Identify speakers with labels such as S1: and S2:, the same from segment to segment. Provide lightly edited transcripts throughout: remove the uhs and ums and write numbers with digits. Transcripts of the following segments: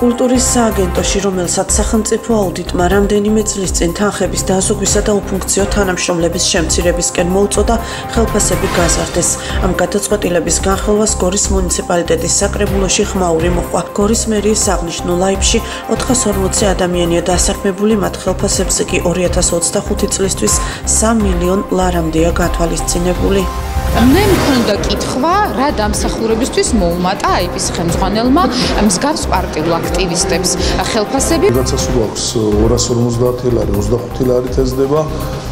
S1: კულტურის სააგენტოში, რომელსაც სახელმწიფო აუდიტმა რამდენიმე წლის წინ თანხების დაზოგვისა და უფუნქციო თანამშრომლების შემცირებისკენ მოუწოდა, ხელფასები გაზარდეს. Ამ გადაწყვეტილების განხილვას გორის მუნიციპალიტეტის საკრებულოში ხმაური მოჰყვა. გორის მერიის აღნიშნულ ლაიფში 440 ადამიანია დასაქმებული, მათ ხელფასებზე კი 2025 წლისთვის 3 მილიონ ლარამდეა გათვალისწინებული.
S2: მე მქონდა კითხვა, რა დამსახურებისთვის მოუმატა აიპის ხელმძღვანელმა მსგავს პარტიულ აქტივისტებს ხელფასები.
S3: როდესაც გვაქვს 250 ლარი, 25 ლარი თეზდება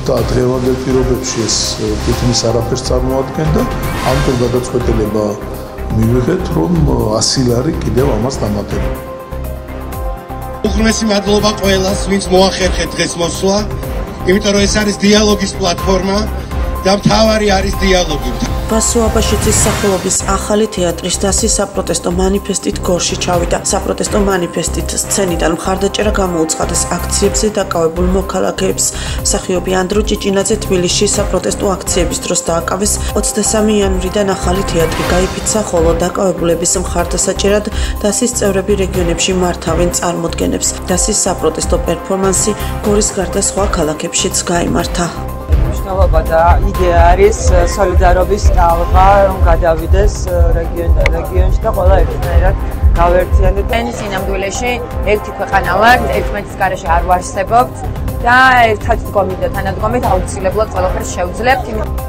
S3: და დღევანდელ პირობებში ეს თითქმის არაფერს წარმოადგენდა. ამიტომ გადაწყვეტილება მივიღეთ, რომ 100 ლარი კიდევ ამას დამატება.
S4: უღრმესი მადლობა ყველას, ვინც მოახერხეთ დღეს მოსვლა, იმიტომ რომ ეს არის დიალოგის პლატფორმა. და მთავარი არის დიალოგი.
S1: ბასო აბაშიძის სახელობის ახალი თეატრის დასი საპროტესტო მანიფესტით გორში ჩავიდა. საპროტესტო მანიფესტით სცენიდან მხარდაჭერა გამოუცხადეს აქციებზე დაკავებულ მოქალაქეებს. მსახიობი ანდრო ჭიჭინაძე თბილისში საპროტესტო აქციების დროს დააკავეს. 23 იანვრიდან ახალი თეატრი გაიფიცა, ხოლო დაკავებულების მხარდასაჭერად დასის წევრები რეგიონებში მართავენ წარმოდგენებს. დასის საპროტესტო პერფორმანსი გორის გარდა სხვა ქალაქებშიც გაიმართა.
S5: და იდეა არის სოლიდარობის ტალღა, რომ გადავიდეს რეგიონში და ყველა ერთნაირად გავერთიანდეთ.
S6: სინამდვილეში ერთი ქვეყანა ვართ, ერთმანეთის გარეშე არ ვარსებობთ და ერთად დგომით და თანადგომით აუცილებლად ყველაფერს შევძლებთ.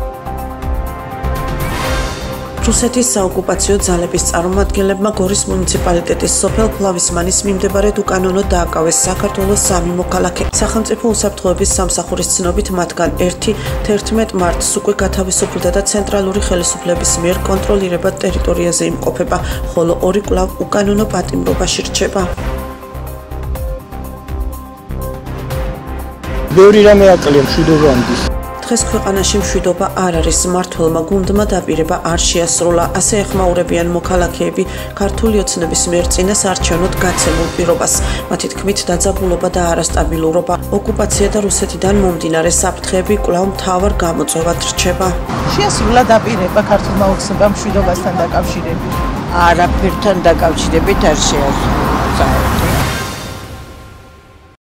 S1: რუსეთის საოკუპაციო ძალების წარმომადგენლებმა გორის მუნიციპალიტეტის სოფელ ფლავისმანის მიმდებარედ უკანონოდ დააკავეს საქართველოს 3 მოქალაქე. სახელმწიფო უსაფრთხოების სამსახურის ცნობით მათგან ერთი 11 მარტს უკვე გათავისუფლდა და ცენტრალური ხელისუფლების მიერ კონტროლირებად ტერიტორიაზე იმყოფება, ხოლო 2 კვლავ უკანონო პატიმრობაში რჩება.
S7: ბევრი რამე აკლია მშვიდობამდე.
S1: დღეს ქვეყანაში მშვიდობა არ არის, მმართველმა გუნდმა დაპირება არ შეასრულა. ასე ეხმაურებიან მოქალაქეები ქართული ოცნების მიერ წინასაარჩევნოდ გაცემულ პირობას. მათი თქმით, დაძაბულობა და არასტაბილურობა, ოკუპაცია და რუსეთიდან მომდინარე საფრთხეები კვლავ მთავარ გამოწვევად რჩება.
S5: შეასრულა დაპირება ქართულმა ოცნებამ მშვიდობასთან დაკავშირებით.
S8: არაფერთან დაკავშირებით არ შეასრულა.